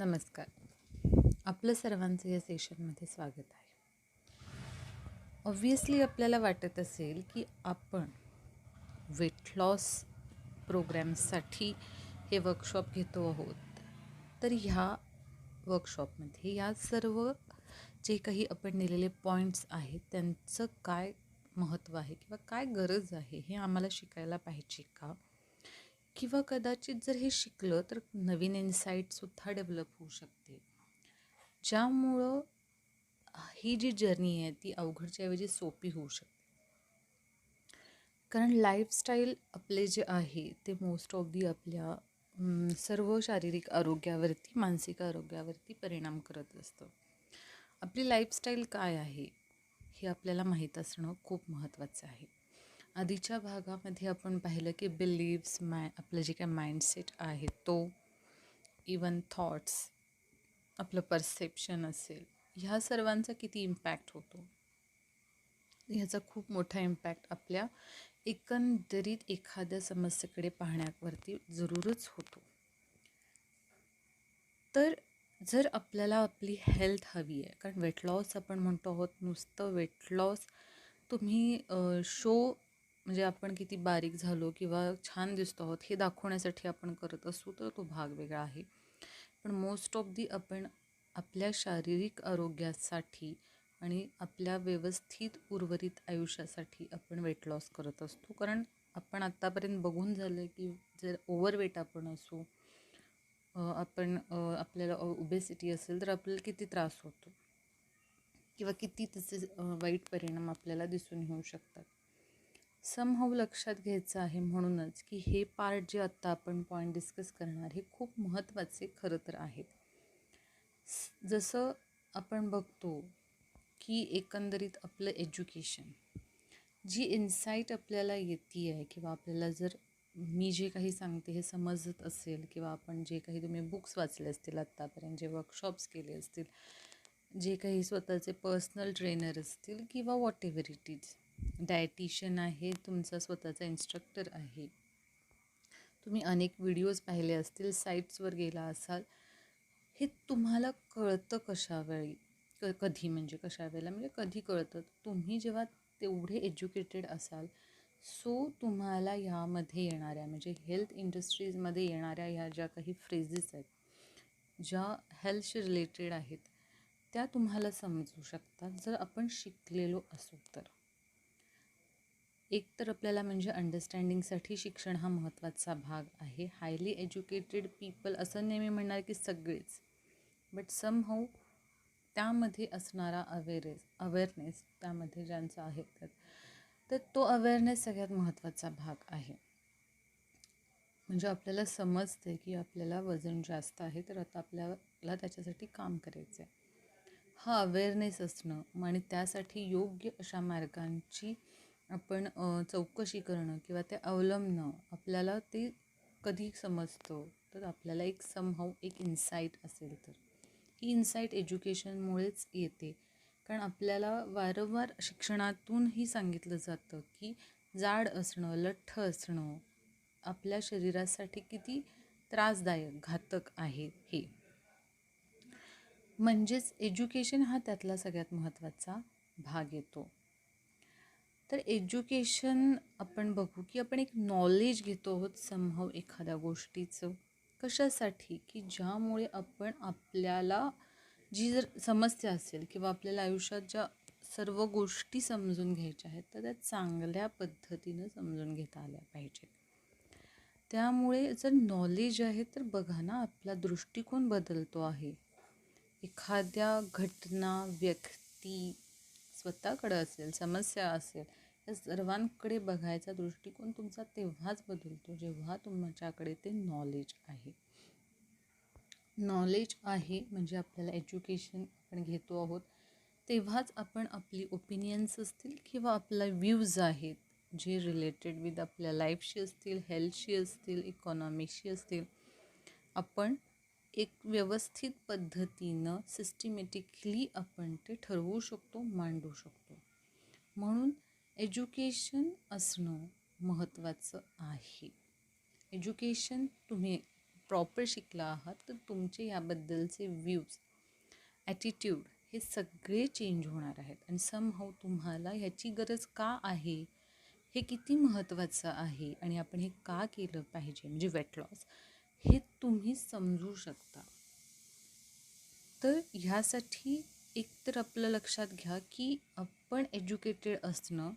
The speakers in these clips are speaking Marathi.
नमस्कार. आपलं सर्वांचं या सेशनमध्ये स्वागत आहे. ऑब्व्हियसली आपल्याला वाटत असेल की आपण वेट लॉस प्रोग्रॅमसाठी हे वर्कशॉप घेतो आहोत. तर ह्या वर्कशॉपमध्ये या सर्व जे काही आपण दिलेले पॉईंट्स आहेत त्यांचं काय महत्त्व आहे किंवा काय गरज आहे हे आम्हाला शिकायला पाहिजे का? किंवा कदाचित जर हे शिकलं तर नवीन इन्साईटसुद्धा डेव्हलप होऊ शकते, ज्यामुळं ही जी जर्नी आहे ती अवघडच्या ऐवजी सोपी होऊ शकते. कारण लाईफस्टाईल आपले जे आहे ते मोस्ट ऑफ दी आपल्या सर्व शारीरिक आरोग्यावरती, मानसिक आरोग्यावरती परिणाम करत असतं. आपली लाईफस्टाईल काय आहे हे आपल्याला माहीत असणं खूप महत्त्वाचं आहे. आधीच्या भागामध्ये आपण पाहिलं की बिलीव्स, आपलं जे काय माइंडसेट आहे तो, इवन थॉट्स, आपलं परसेप्शन असेल, ह्या सर्वांचा किती इम्पॅक्ट होतो. ह्याचा खूप मोठा इम्पॅक्ट आपल्या एकंदरीत एखाद्या समस्येकडे पाहण्यावरती जरूरच होतो. तर जर आपल्याला आपली हेल्थ हवी आहे, कारण वेट लॉस आपण म्हणतो आहोत, नुसतं वेट लॉस तुम्ही शो म्हणजे आपण किती बारीक झालो किंवा छान दिसतो आहोत हे दाखवण्यासाठी आपण करत असू तर तो भाग वेगळा आहे. पण मोस्ट ऑफ दी आपण आपल्या शारीरिक आरोग्यासाठी आणि आपल्या व्यवस्थित उर्वरित आयुष्यासाठी आपण वेट लॉस करत असतो. कारण आपण आत्तापर्यंत बघून झालं की जर ओव्हरवेट आपण असू, आपल्याला ओबेसिटी असेल तर आपल्याला किती त्रास होतो किंवा किती त्याचे वाईट परिणाम आपल्याला दिसून येऊ शकतात. समहाऊ लक्षात घ्यायचं आहे म्हणूनच की हे पार्ट जे आत्ता आपण पॉईंट डिस्कस करणार हे खूप महत्त्वाचे खरं तर आहेत. जसं आपण बघतो की एकंदरीत आपलं एज्युकेशन, जी इन्साईट आपल्याला येते आहे किंवा आपल्याला जर मी जे काही सांगते हे समजत असेल किंवा आपण जे काही तुम्ही बुक्स वाचले असतील आत्तापर्यंत, जे वर्कशॉप्स केले असतील, जे काही स्वतःचे पर्सनल ट्रेनर असतील किंवा what ever it is, dietitian आहे, तुमचा स्वतःचा इन्स्ट्रक्टर आहे, तुम्ही अनेक व्हिडिओज पाहिले असतील, साईट्सवर गेला असाल, हे तुम्हाला कळतं कशावेळी, कधी म्हणजे कशा वेळेला म्हणजे कधी कळतं तुम्ही जेव्हा तेवढे एज्युकेटेड असाल. सो तुम्हाला ह्यामध्ये येणाऱ्या म्हणजे हेल्थ इंडस्ट्रीजमध्ये येणाऱ्या ह्या ज्या काही फ्रेजेस आहेत, ज्या हेल्थशी रिलेटेड आहेत, त्या तुम्हाला समजू शकतात जर आपण शिकलेलो असू तर. एक तर आपल्याला म्हणजे अंडरस्टँडिंगसाठी शिक्षण हा महत्त्वाचा भाग आहे. हायली एज्युकेटेड पीपल असं नेहमी म्हणणार की सगळेच, बट समहाऊ त्यामध्ये असणारा अवेअरनेस त्यामध्ये ज्यांचा आहे तर तो अवेअरनेस सगळ्यात महत्त्वाचा भाग आहे. म्हणजे आपल्याला समजते की आपल्याला वजन जास्त आहे तर आता आपल्याला त्याच्यासाठी काम करायचं आहे. हा अवेअरनेस असणं आणि त्यासाठी योग्य अशा मार्गांची आपण चौकशी करणं किंवा ते अवलंबणं, आपल्याला ते कधी समजतं तर आपल्याला एक समहाऊ एक इन्साईट असेल तर. ही इन्साईट एज्युकेशनमुळेच येते. कारण आपल्याला वारंवार शिक्षणातूनही सांगितलं जातं की जाड असणं, लठ्ठ असणं आपल्या शरीरासाठी किती त्रासदायक, घातक आहे हे. म्हणजेच एज्युकेशन हा त्यातला सगळ्यात महत्त्वाचा भाग येतो. तर एज्युकेशन आपण बघू की आपण एक नॉलेज घेतो आहोत समहाऊ एखाद्या गोष्टीचं. कशासाठी? की ज्यामुळे आपण आपल्याला जी जर समस्या असेल किंवा आपल्याला आयुष्यात ज्या सर्व गोष्टी समजून घ्यायच्या आहेत तर त्या चांगल्या पद्धतीनं समजून घेता आल्या पाहिजेत. त्यामुळे जर नॉलेज आहे तर बघा ना, आपला दृष्टिकोन बदलतो आहे. एखाद्या घटना, व्यक्ती, स्वतःकडं असेल, समस्या असेल, या सर्वांकडे बघायचा दृष्टिकोन तुमचा तेव्हाच बदलतो जेव्हा तुमच्याकडे ते नॉलेज आहे. नॉलेज आहे म्हणजे आपल्याला एज्युकेशन आपण घेतो आहोत तेव्हाच आपण आपली ओपिनियन्स असतील किंवा आपला व्ह्यूज आहेत जे रिलेटेड विथ आपल्या लाईफशी असतील, हेल्थशी असतील, इकॉनॉमिकशी असतील, आपण एक व्यवस्थित पद्धतीनं सिस्टमॅटिकली आपण ते ठरवू शकतो, मांडू शकतो. म्हणून एज्युकेशन असणं महत्त्वाचं आहे. एज्युकेशन तुम्ही प्रॉपर शिकला आहात तर तुमचे याबद्दलचे व्ह्यूज, ॲटिट्यूड हे सगळे चेंज होणार आहेत. आणि समहाऊ तुम्हाला ह्याची गरज का आहे, हे किती महत्त्वाचं आहे आणि आपण हे का केलं पाहिजे, म्हणजे वेट लॉस, हे तुम्ही समजू शकता. तर ह्यासाठी एकतर आपलं लक्षात घ्या की आपण एज्युकेटेड असणं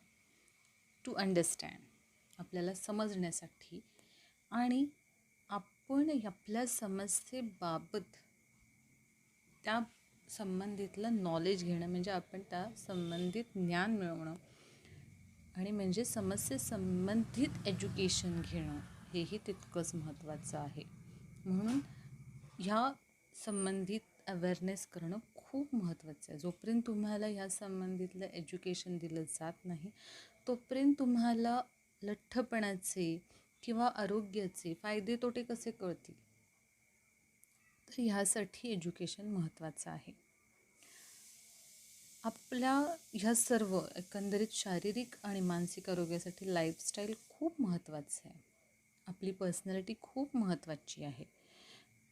टू अंडरस्टँड, आपल्याला समजण्यासाठी, आणि आपण आपल्या समस्येबाबत त्या संबंधितलं नॉलेज घेणं, म्हणजे आपण त्या संबंधित ज्ञान मिळवणं, आणि म्हणजे समस्ये संबंधित एज्युकेशन घेणं हेही तितकंच महत्त्वाचं आहे. म्हणून ह्या संबंधित अवेअरनेस करणं खूप महत्त्वाचं आहे. जोपर्यंत तुम्हाला ह्या संबंधितलं एज्युकेशन दिलं जात नाही तोपर्यंत तुम्हाला लठ्ठपणाचे किंवा आरोग्याचे फायदे तोटे कसे कळतील. तर ह्यासाठी एज्युकेशन महत्त्वाचं आहे. आपल्या ह्या सर्व एकंदरीत शारीरिक आणि मानसिक आरोग्यासाठी लाईफस्टाईल खूप महत्त्वाचं आहे. आपली पर्सनॅलिटी खूप महत्त्वाची आहे.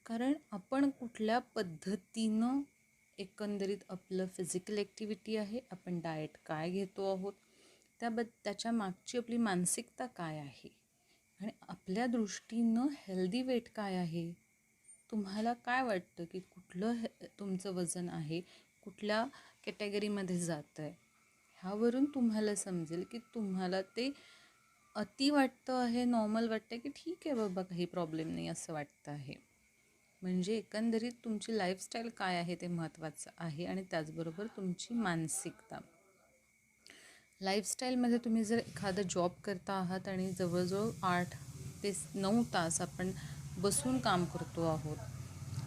कारण आपण कुठल्या पद्धतीनं एकंदरीत आपलं फिजिकल ॲक्टिव्हिटी आहे, आपण डाएट काय घेतो आहोत, त्याच्या मागची आपली मानसिकता काय आहे, आणि आपल्या दृष्टीनं हेल्दी वेट काय आहे. तुम्हाला काय वाटतं की कुठलं तुमचं वजन आहे, कुठल्या कॅटेगरीमध्ये जातं आहे, ह्यावरून तुम्हाला समजेल की तुम्हाला ते अति वाटतं आहे, नॉर्मल वाटतं आहे, की ठीक आहे बाबा काही प्रॉब्लेम नाही असं वाटतं आहे. म्हणजे एकंदरीत तुमची लाईफस्टाईल काय आहे ते महत्त्वाचं आहे. आणि त्याचबरोबर तुमची मानसिकता. लाईफस्टाईलमध्ये तुम्ही जर एखादा जॉब करता आहात आणि जवळजवळ 8 ते 9 तास आपण बसून काम करतो आहोत,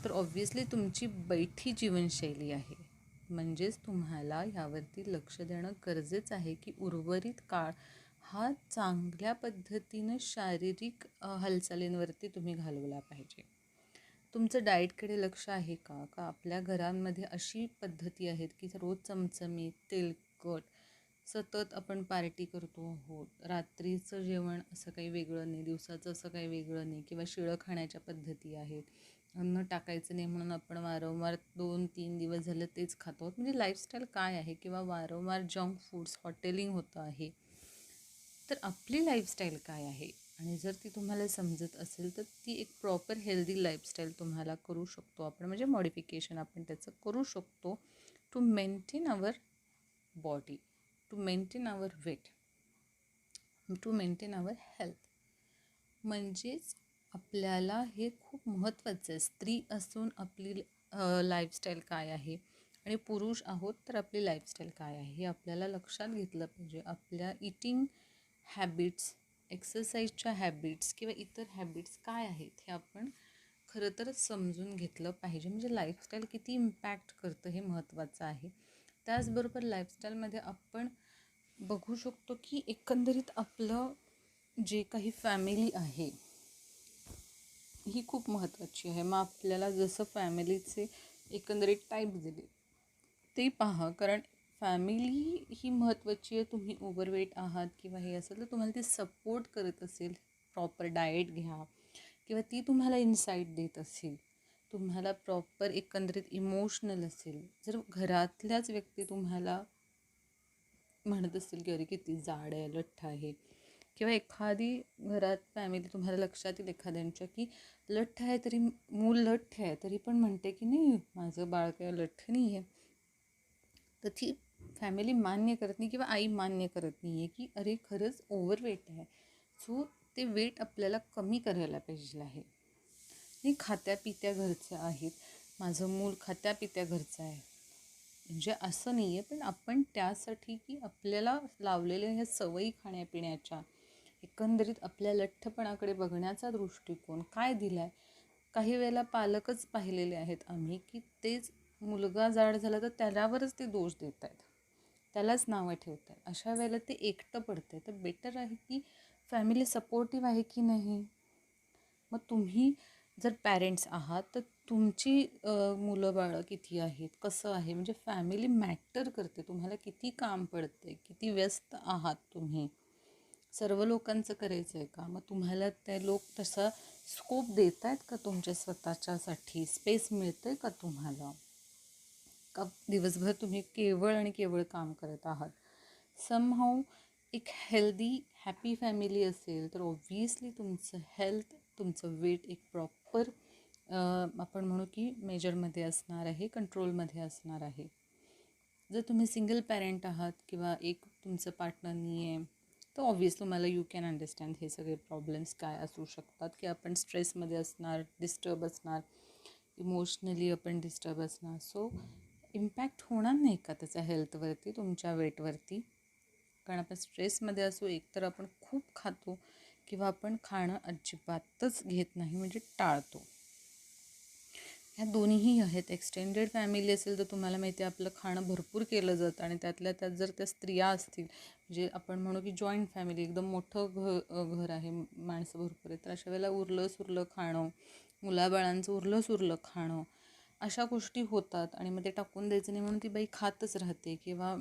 तर ऑब्व्हियसली तुमची बैठी जीवनशैली आहे. म्हणजेच तुम्हाला ह्यावरती लक्ष देणं गरजेचं आहे की उर्वरित काळ हा चांगल्या पद्धतीनं शारीरिक हालचालींवरती तुम्ही घालवला पाहिजे. तुमचं डाएटकडे लक्ष आहे का आपल्या घरांमध्ये अशी पद्धती आहेत की रोज चमचमीत, तेलकट, सतत आपण पार्टी करतो आहोत, रात्रीचं जेवण असं काही वेगळं नाही, दिवसाचं असं काही वेगळं नाही, किंवा शिळं खाण्याच्या पद्धती आहेत, अन्न टाकायचं नाही म्हणून आपण वारंवार 2-3 दिवस झालं तेच खातो आहोत. म्हणजे लाईफस्टाईल काय आहे, किंवा वारंवार जंक फूड्स, हॉटेलिंग होतं आहे. तर आपली लाईफस्टाईल काय आहे, आणि जर ती तुम्हाला समजत असेल तर ती एक प्रॉपर हेल्दी लाईफस्टाईल तुम्हाला करू शकतो आपण, म्हणजे मॉडिफिकेशन आपण त्याचं करू शकतो to maintain our body, to maintain our weight, to maintain our health. म्हणजेच आपल्याला हे खूप महत्त्वाचं आहे. स्त्री असून आपली लाईफस्टाईल काय आहे, आणि पुरुष आहोत तर आपली लाईफस्टाईल काय आहे, हे आपल्याला लक्षात घेतलं पाहिजे. आपल्या इटिंग हॅबिट्स, एक्सरसाइजच्या हॅबिट्स किंवा इतर हॅबिट्स काय आहेत हे आपण खरं तर समजून घेतलं पाहिजे. म्हणजे लाईफस्टाईल किती इम्पॅक्ट करतं हे महत्त्वाचं आहे. त्याचबरोबर लाईफस्टाईलमध्ये आपण बघू शकतो की एकंदरीत आपलं जे काही फॅमिली आहे ही खूप महत्त्वाची आहे. मग आपल्याला जसं फॅमिलीचे एकंदरीत टाईप दिले ते पहा, कारण फॅमिली ही महत्त्वाची आहे. तुम्ही ओव्हरवेट आहात किंवा हे असेल तर तुम्हाला ती सपोर्ट करत असेल, प्रॉपर डाएट घ्या, किंवा ती तुम्हाला इन्साईट देत असेल, तुम्हाला प्रॉपर एकंदरीत इमोशनल असेल, जर घरातल्याच व्यक्ती तुम्हाला म्हणत असतील की अरे किती जाड आहे, लठ्ठ आहे, किंवा एखादी घरात फॅमिली तुम्हाला लक्षात येईल एखाद्यांच्या की लठ्ठ आहे, तरी मूल लठ्ठ आहे तरी पण म्हणते की नाही माझं बाळ काय लठ्ठ नाही आहे, तर ती फॅमिली मान्य करत नाही किंवा आई मान्य करत नाही आहे की अरे खरंच ओव्हरवेट आहे. सो ते वेट आपल्याला कमी करायला पाहिजे आहे. नाही खात्यापित्या घरचं आहेत, माझं मूल खात्यापित्या घरचं आहे म्हणजे असं नाही आहे, पण आपण त्यासाठी की आपल्याला लावलेल्या ह्या सवयी खाण्यापिण्याच्या, एकंदरीत आपल्या लठ्ठपणाकडे बघण्याचा दृष्टिकोन काय दिला आहे. काही वेळेला पालकच पाहिलेले आहेत आम्ही की तेच मुलगा जाड झाला तर त्याच्यावरच ते दोष देत आहेत, त्यालाच नावं ठेवत आहेत. अशा वेळेला ते एकटं पडतं आहे. तर बेटर आहे की फॅमिली सपोर्टिव्ह आहे की नाही. मग तुम्ही जर पॅरेंट्स आहात तर तुमची मुलं बाळं किती आहेत, कसं आहे, म्हणजे फॅमिली मॅटर करते. तुम्हाला किती काम पडते, किती व्यस्त आहात तुम्ही, सर्व लोकांचं करायचं आहे का, मग तुम्हाला ते लोक तसा स्कोप देत आहेत का तुमच्या स्वतःच्यासाठी? स्पेस मिळतं आहे का तुम्हाला? का दिवसभर तुम्ही केवळ आणि केवळ काम करत आहात? समहाऊ एक हेल्दी हॅपी फॅमिली असेल तर ऑब्व्हियसली तुमचं हेल्थ, तुमचं वेट एक प्रॉपर आपण म्हणू की मेजरमध्ये असणार आहे, कंट्रोलमध्ये असणार आहे. जर तुम्ही सिंगल पॅरेंट आहात किंवा एक तुमचं पार्टनर नाही आहे तर ऑब्व्हियस तुम्हाला यू कॅन अंडरस्टँड हे सगळे प्रॉब्लेम्स काय असू शकतात, की आपण स्ट्रेसमध्ये असणार, डिस्टर्ब असणार, इमोशनली आपण डिस्टर्ब असणार. सो इम्पॅक्ट होणार नाही का त्याच्या हेल्थवरती, तुमच्या वेटवरती? कारण आपण स्ट्रेसमध्ये असू, एकतर आपण खूप खातो किंवा आपण खाणं अजिबातच घेत नाही, म्हणजे टाळतो. ह्या दोन्हीही आहेत. एक्सटेंडेड फॅमिली असेल तर तुम्हाला माहिती आहे आपलं खाणं भरपूर केलं जातं आणि त्यातल्या त्यात जर त्या स्त्रिया असतील, म्हणजे आपण म्हणू की जॉईंट फॅमिली, एकदम मोठं घर आहे, माणसं भरपूर आहेत, तर अशा वेळेला उरलं सुरलं खाणं, मुलाबाळांचं उरलं सुरलं खाणं, अशा गोष्टी होतात. आणि मग ते टाकून द्यायचं नाही म्हणून ती बाई खातच राहते, किंवा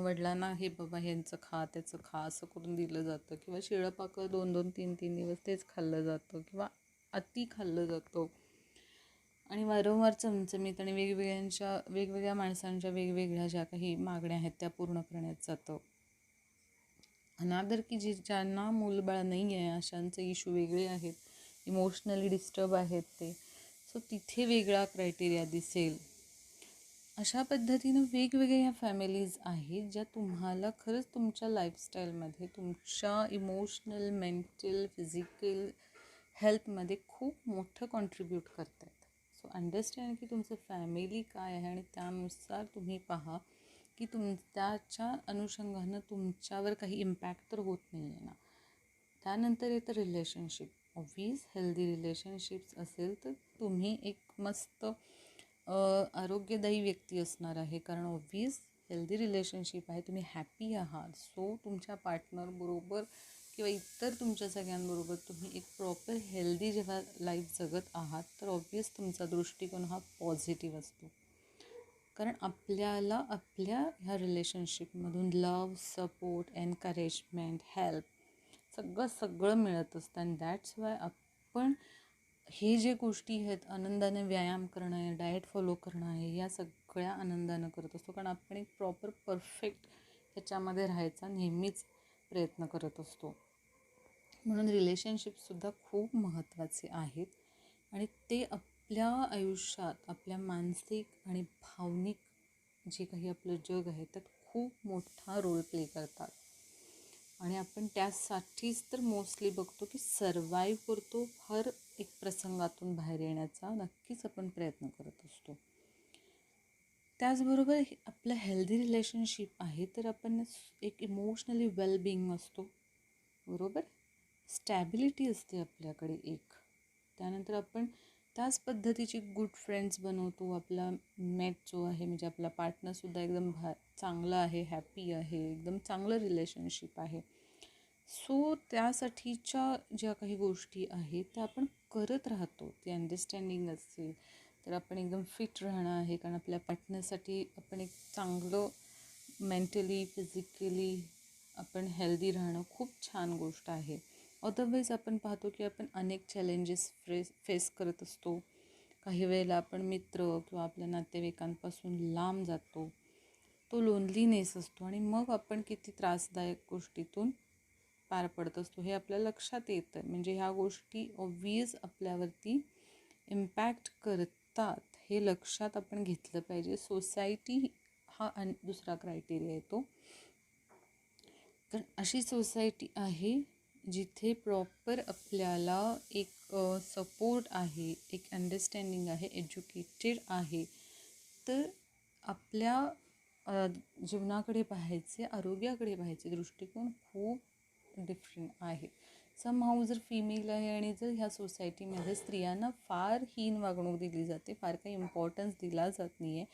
वडिलांना हे बाबा ह्यांचं खा त्याचं खा असं करून दिलं जातं, किंवा शिळं पाकं 2-2, 3-3 दिवस तेच खाल्लं जातं, किंवा अति खाल्लं जातं. आणि वारंवार चमचमीत आणि वेगवेगळ्या माणसांच्या वेगवेगळ्या ज्या काही मागण्या आहेत त्या पूर्ण करण्यात जातं. अनादर की ज्यांना मूलबाळ नाही आहे अशांचे इश्यू वेगळे आहेत, इमोशनली डिस्टर्ब आहेत ते, सो तिथे वेगळा क्रायटेरिया दिसेल. अशा पद्धतीनं वेगवेगळ्या ह्या फॅमिलीज आहेत ज्या तुम्हाला खरंच तुमच्या लाईफस्टाईलमध्ये, तुमच्या इमोशनल, मेंटल, फिजिकल हेल्थमध्ये खूप मोठं कॉन्ट्रीब्यूट करत आहेत. सो अंडरस्टँड की तुमचं फॅमिली काय आहे आणि त्यानुसार तुम्ही पहा की त्याच्या अनुषंगानं तुमच्यावर काही इम्पॅक्ट तर होत नाही आहे ना. त्यानंतर येतं रिलेशनशिप. ऑब्व्हियस हेल्दी रिलेशनशिप्स असेल तर तुम्ही एक मस्त आरोग्यदायी व्यक्ती असणार आहे, कारण ऑब्व्हियस हेल्दी रिलेशनशिप आहे, तुम्ही हॅपी आहात. सो तुमच्या पार्टनरबरोबर किंवा इतर तुमच्या सगळ्यांबरोबर तुम्ही एक प्रॉपर हेल्दी जेव्हा लाईफ जगत आहात तर ऑब्व्हियस तुमचा दृष्टिकोन हा पॉझिटिव्ह असतो. कारण आपल्याला आपल्या ह्या रिलेशनशिपमधून लव, सपोर्ट, एनकरेजमेंट, हेल्प सगळं मिळत असतं. अँड दॅट्स वाय आपण हे जे गोष्टी आहेत, आनंदाने व्यायाम करणं आहे, डाएट फॉलो करणं आहे, या सगळ्या आनंदानं करत असतो. कारण आपण एक प्रॉपर परफेक्ट ह्याच्यामध्ये राहायचा नेहमीच प्रयत्न करत असतो. म्हणून रिलेशनशिपसुद्धा खूप महत्त्वाचे आहेत आणि ते आपल्या आयुष्यात, आपल्या मानसिक आणि भावनिक जे काही आपलं जग आहे त्यात खूप मोठा रोल प्ले करतात. आणि आपण त्यासाठीच तर मोस्टली बघतो की सर्वाईव्ह करतो, हर एक प्रसंगातून बाहेर येण्याचा नक्कीच आपण प्रयत्न करत असतो. त्याचबरोबर आपलं हेल्दी रिलेशनशिप आहे तर आपण एक इमोशनली वेलबिंग असतो, बरोबर, स्टॅबिलिटी असते आपल्याकडे एक. त्यानंतर आपण त्याच पद्धतीची गुड फ्रेंड्स बनवतो. आपला मेट जो आहे म्हणजे आपला पार्टनरसुद्धा एकदम चांगला आहे, हॅपी आहे, एकदम चांगलं रिलेशनशिप आहे. सो त्यासाठीच्या ज्या काही गोष्टी आहेत त्या आपण करत राहतो. ते अंडरस्टँडिंग असेल तर आपण एकदम फिट राहणं आहे, कारण आपल्या पार्टनरसाठी आपण एक चांगलं मेंटली, फिजिकली आपण हेल्दी राहणं खूप छान गोष्ट आहे. अदरवाईज आपण पाहतो की आपण अनेक चॅलेंजेस फेस करत असतो. काही वेळेला आपण मित्र किंवा आपल्या नातेवाईकांपासून लांब जातो, तो लोनलीनेस असतो आणि मग आपण किती त्रासदायक गोष्टीतून पार पडत असतो हे आपल्या लक्षात येतं. म्हणजे ह्या गोष्टी ऑब्व्हियस आपल्यावरती इम्पॅक्ट करतात, हे लक्षात आपण घेतलं पाहिजे. सोसायटी हा दुसरा क्रायटेरिया येतो. तर अशी सोसायटी आहे जिथे प्रॉपर आपल्याला एक सपोर्ट आहे, एक अंडरस्टँडिंग आहे, एज्युकेटेड आहे, तर आपल्या जीवनाकडे पाहायचे, आरोग्याकडे पाहायचे दृष्टिकोन खूप डिफरंट आहे. समहाऊ जर फिमेल आहे आणि जर ह्या सोसायटीमध्ये स्त्रियांना फार हीन वागणूक दिली जाते, फार काही इम्पॉर्टन्स दिला जात नाही आहे,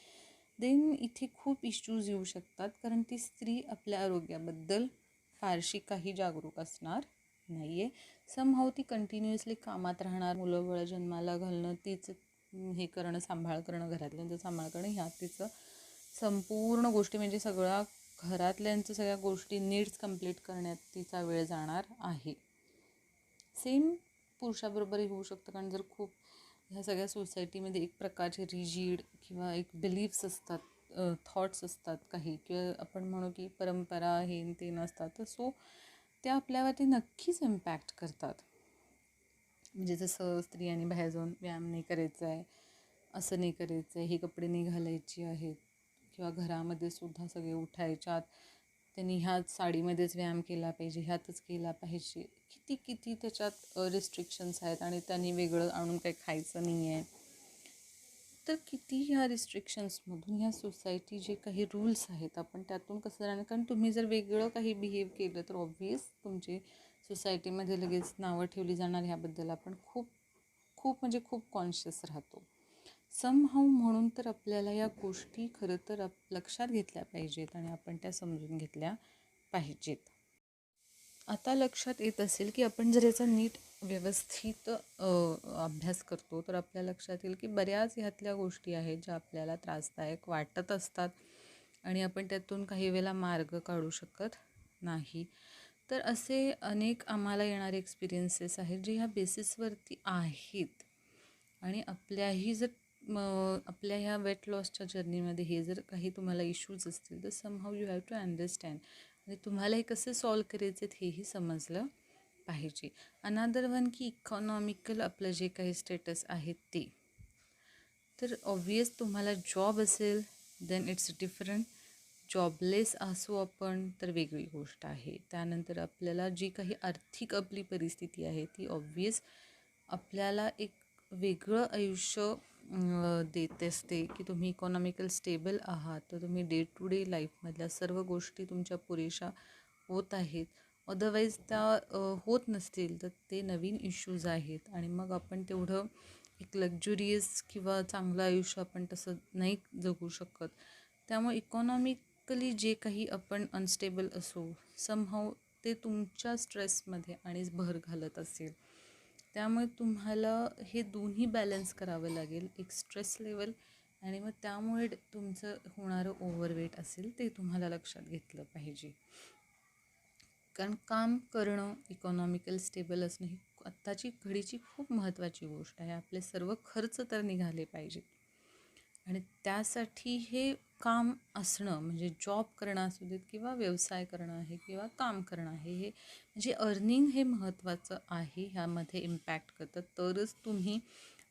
देन इथे खूप इश्यूज येऊ शकतात. कारण ती स्त्री आपल्या आरोग्याबद्दल फारशी काही जागरूक असणार नाही आहे. समहाऊ ती कंटिन्युअसली कामात राहणार, मुलं जन्माला घालणं, तीच हे करणं, सांभाळ करणं, घरातल्यांचं सांभाळ करणं, ह्या तिचं संपूर्ण गोष्टी म्हणजे सगळ्या घरातल्यांचं सगळ्या गोष्टी नीड्स कंप्लीट करण्यात तिचा वेळ जाणार आहे. सेम पुरुषाबरोबरही होऊ शकतं, कारण जर खूप ह्या सगळ्या सोसायटीमध्ये एक प्रकारचे रिजिड किंवा एक बिलीफ्स असतात, थॉट्स असतात काही, किंवा आपण म्हणू की परंपरा हे न ते नसतात, तर सो त्या आपल्यावरती नक्कीच इम्पॅक्ट करतात. म्हणजे जसं स्त्रियांनी बाहेर जाऊन व्यायाम नाही करायचा आहे, असं नाही करायचं आहे, हे कपडे नाही घालायचे आहेत, किंवा घरामध्ये सुद्धा सगळे उठायच्यात त्यांनी ह्याच साडीमध्येच व्यायाम केला पाहिजे, ह्यातच केला पाहिजे. किती किती त्याच्यात रिस्ट्रिक्शन्स आहेत, आणि त्यांनी वेगळं आणून काही खायचं नाही आहे. तर किती ह्या रिस्ट्रिक्शन्समधून ह्या सोसायटी जे काही रूल्स आहेत आपण त्यातून कसं राहणार, कारण तुम्ही जर वेगळं काही बिहेव केलं तर ऑब्व्हियस तुमची सोसायटीमध्ये लगेच नावं ठेवली जाणार. ह्याबद्दल आपण खूप खूप म्हणजे खूप कॉन्शियस राहतो समहाऊ. म्हणून तर आपल्याला या गोष्टी खरं तर लक्षात घेतल्या पाहिजेत आणि आपण त्या समजून घेतल्या पाहिजेत. आता लक्षात येत असेल की आपण जर याचा नीट व्यवस्थित अभ्यास करतो तर आपल्या लक्षात येईल की बऱ्याच ह्यातल्या गोष्टी आहेत ज्या आपल्याला त्रासदायक वाटत असतात आणि आपण त्यातून काही वेळेला मार्ग काढू शकत नाही. तर असे अनेक आम्हाला येणारे एक्सपिरियन्सेस आहेत जे ह्या बेसिसवरती आहेत. आणि आपल्या ह्या वेट लॉसच्या जर्नीमध्ये हे जर काही तुम्हाला इश्यूज असतील तर somehow you have to understand, आणि तुम्हाला हे कसे सॉल्व करायचे हेही समजलं पाहिजे. अनादर वन की इकॉनॉमिकल आपलं जे काही स्टेटस आहे ते, तर ऑब्वियस तुम्हाला जॉब असेल देन इट्स डिफरंट. जॉबलेस असू आपण तर वेगळी गोष्ट आहे. त्यानंतर आपल्याला जी काही आर्थिक आपली परिस्थिती आहे ती ऑब्वियस आपल्याला एक वेगळं आयुष्य देत असते की तुम्ही इकॉनॉमिकल स्टेबल आहात तर तुम्ही डे टू डे लाईफमधल्या सर्व गोष्टी तुमच्या पुरेशा होत आहेत. अदरवाईज त्या होत नसतील तर ते नवीन इश्यूज आहेत, आणि मग आपण तेवढं एक लक्झुरियस किंवा चांगलं आयुष्य आपण तसं नाही जगू शकत. त्यामुळे इकॉनॉमिकली जे काही आपण अनस्टेबल असू समहाऊ ते तुमच्या स्ट्रेसमध्ये आणि भर घालत असेल. त्यामुळे तुम्हाला हे दोन्ही बॅलन्स करावं लागेल, एक स्ट्रेस लेवल आणि मग त्यामुळे तुमचं होणारं ओव्हरवेट असेल ते तुम्हाला लक्षात घेतलं पाहिजे. कारण काम करणं, इकॉनॉमिकल स्टेबल असणं ही आत्ताची घडीची खूप महत्त्वाची गोष्ट आहे. आपले सर्व खर्च तर निघाले पाहिजेत, आणि त्यासाठी हे काम असणं म्हणजे जॉब करणं असू देत किंवा व्यवसाय करणं आहे किंवा काम करणं आहे, हे म्हणजे अर्निंग हे महत्त्वाचं आहे. ह्यामध्ये इम्पॅक्ट करतं, तरच तुम्ही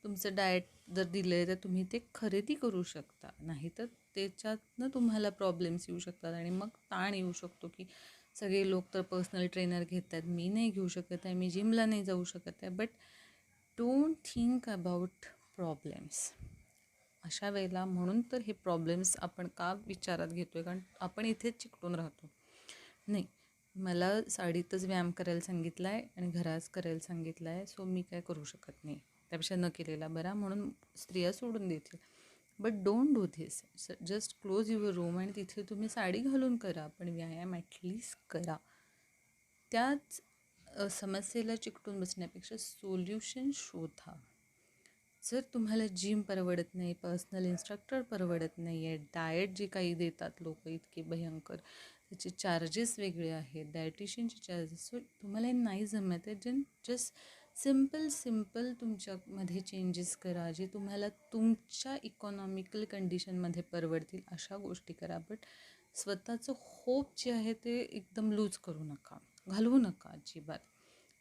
तुमचं डाएट जर दिलं आहे तर तुम्ही ते खरेदी करू शकता. नाहीतर त्याच्यातनं तुम्हाला प्रॉब्लेम्स येऊ शकतात आणि मग ताण येऊ शकतो की सगळे लोक तर पर्सनल ट्रेनर घेत आहेत, मी नाही घेऊ शकत आहे, मी जिमला नाही जाऊ शकत आहे. But don't think about problems अशा वेळेला. म्हणून तर हे प्रॉब्लेम्स आपण का विचारात घेतो आहे, कारण आपण इथेच चिकटून राहतो. नाही, मला साडीतच व्यायाम करायला सांगितला आहे आणि घराच करायला सांगितलं आहे, सो मी काय करू शकत नाही, त्यापेक्षा न केलेला बरा, म्हणून स्त्रिया सोडून देतील. But don't do this. Just close your room आणि तिथे तुम्ही साडी घालून करा, पण व्यायाम ॲटलिस्ट करा. त्याच समस्येला चिकटून बसण्यापेक्षा सोल्युशन शोधा. जर तुम्हाला जिम परवडत नाही, पर्सनल इन्स्ट्रक्टर परवडत नाही आहे, डाएट जे काही देतात लोक इतके भयंकर, त्याचे चार्जेस वेगळे आहेत, डायटिशियनचे चार्जेस, सो तुम्हाला हे नाही जमत आहे, जस्ट सिम्पल तुमच्यामध्ये चेंजेस करा, जे तुम्हाला तुमच्या इकॉनॉमिकल कंडिशनमध्ये परवडतील अशा गोष्टी करा. बट स्वतःचं होप जे आहे ते एकदम लूज करू नका, घालवू नका अजिबात.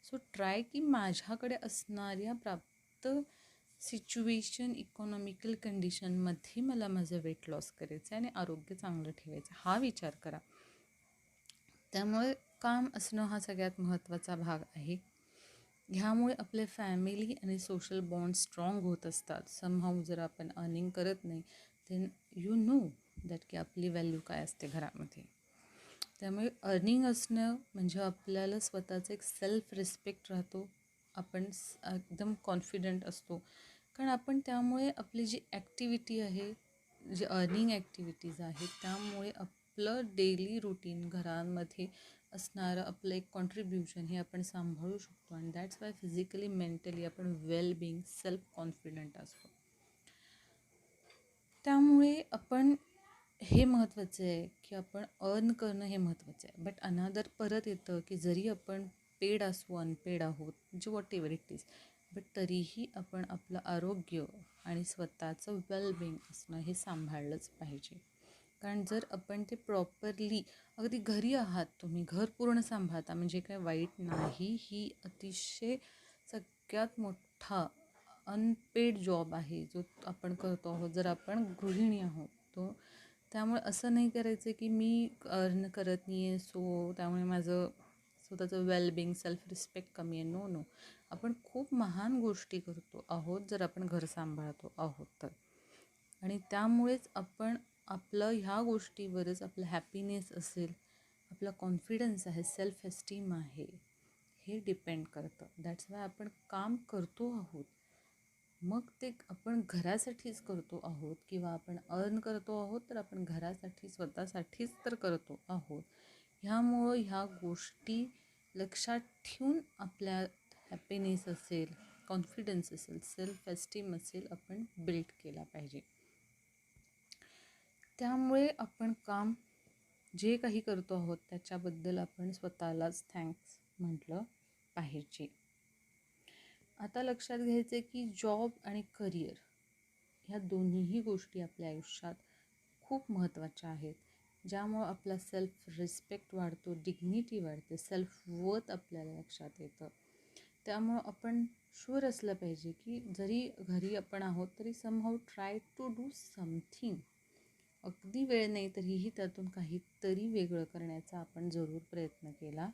सो ट्राय की माझ्याकडे असणाऱ्या प्राप्त सिच्युएशन इकॉनॉमिकल कंडिशनमध्ये मला माझं वेट लॉस करायचं आहे आणि आरोग्य चांगलं ठेवायचं, हा विचार करा. त्यामुळे काम असणं हा सगळ्यात महत्त्वाचा भाग आहे. ह्यामुळे आपले फॅमिली आणि सोशल बॉन्ड स्ट्रॉंग होत असतात. समहाऊ जर आपण अर्निंग करत नाही देन यू नो दॅट की आपली व्हॅल्यू काय असते घरामध्ये. त्यामुळे अर्निंग असणं म्हणजे आपल्याला स्वतःचं एक सेल्फ रिस्पेक्ट राहतो, आपण एकदम कॉन्फिडंट असतो, कारण आपण त्यामुळे आपली जी ॲक्टिव्हिटी आहे, जी अर्निंग ॲक्टिव्हिटीज आहेत, त्यामुळे आपलं डेली रुटीन घरांमध्ये असणारं आपलं एक कॉन्ट्रीब्युशन हे आपण सांभाळू शकतो, आणि दॅट्स वाय फिजिकली मेंटली आपण वेल बिईंग सेल्फ कॉन्फिडंट असतो. त्यामुळे आपण हे महत्त्वाचं आहे की आपण अर्न करणं हे महत्त्वाचं आहे. बट अनादर परत येतं की जरी आपण पेड असू अनपेड आहोत म्हणजे what ever it is, but तरीही आपण आपलं आरोग्य आणि स्वतःचं वेलबिंग असणं हे सांभाळलंच पाहिजे. कारण जर आपण ते प्रॉपरली, अगदी घरी आहात तुम्ही, घर पूर्ण सांभाळता म्हणजे काय वाईट नाही, ही अतिशय सगळ्यात मोठा अनपेड जॉब आहे जो आपण करतो आहोत जर आपण गृहिणी आहोत. त्यामुळे असं नाही करायचं की मी अर्न करत नाही आहे सो त्यामुळे माझं स्वतःचं वेलबिंग सेल्फ रिस्पेक्ट कमी आहे. नो नो, आपण खूप महान गोष्टी करतो आहोत जर आपण घर सांभाळतो आहोत तर. आणि त्यामुळेच आपण आपलं ह्या गोष्टीवरच आपलं हॅपीनेस असेल, आपला कॉन्फिडन्स आहे, सेल्फ एस्टीम आहे, हे डिपेंड करतं. दॅट्स वाय आपण काम करतो आहोत, मग ते आपण घरासाठीच करतो आहोत किंवा आपण अर्न करतो आहोत तर आपण घरासाठी स्वतःसाठीच तर करतो आहोत. ह्यामुळं ह्या गोष्टी लक्षात ठेवून आपल्या हॅपीनेस असेल, कॉन्फिडन्स असेल, सेल्फ एस्टीम असेल, आपण बिल्ड केला पाहिजे. त्यामुळे आपण काम जे काही करतो आहोत त्याच्याबद्दल आपण स्वतःलाच थँक्स म्हटलं पाहिजे. आता लक्षात घ्यायचं आहे की जॉब आणि करिअर ह्या दोन्हीही गोष्टी आपल्या आयुष्यात खूप महत्त्वाच्या आहेत, ज्यामुळं आपला सेल्फ रिस्पेक्ट वाढतो, डिग्निटी वाढते, सेल्फ वर्थ आपल्याला लक्षात येतं. त्यामुळं आपण शुअर असलं पाहिजे की जरी घरी आपण आहोत तरी somehow try to do something. अगदी वेळ नाही तरीही त्यातून काहीतरी वेगळं करण्याचा आपण जरूर प्रयत्न केला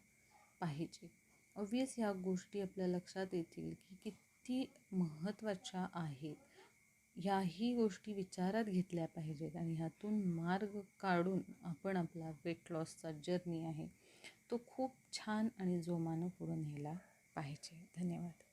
पाहिजे. ऑब्वियस ह्या गोष्टी आपल्या लक्षात येतील की किती महत्त्वाच्या आहेत. ह्याही गोष्टी विचारात घेतल्या पाहिजेत आणि ह्यातून मार्ग काढून आपण आपला वेट लॉसचा जर्नी आहे तो खूप छान आणि जोमानं पुढे न्यायला पाहिजे. धन्यवाद.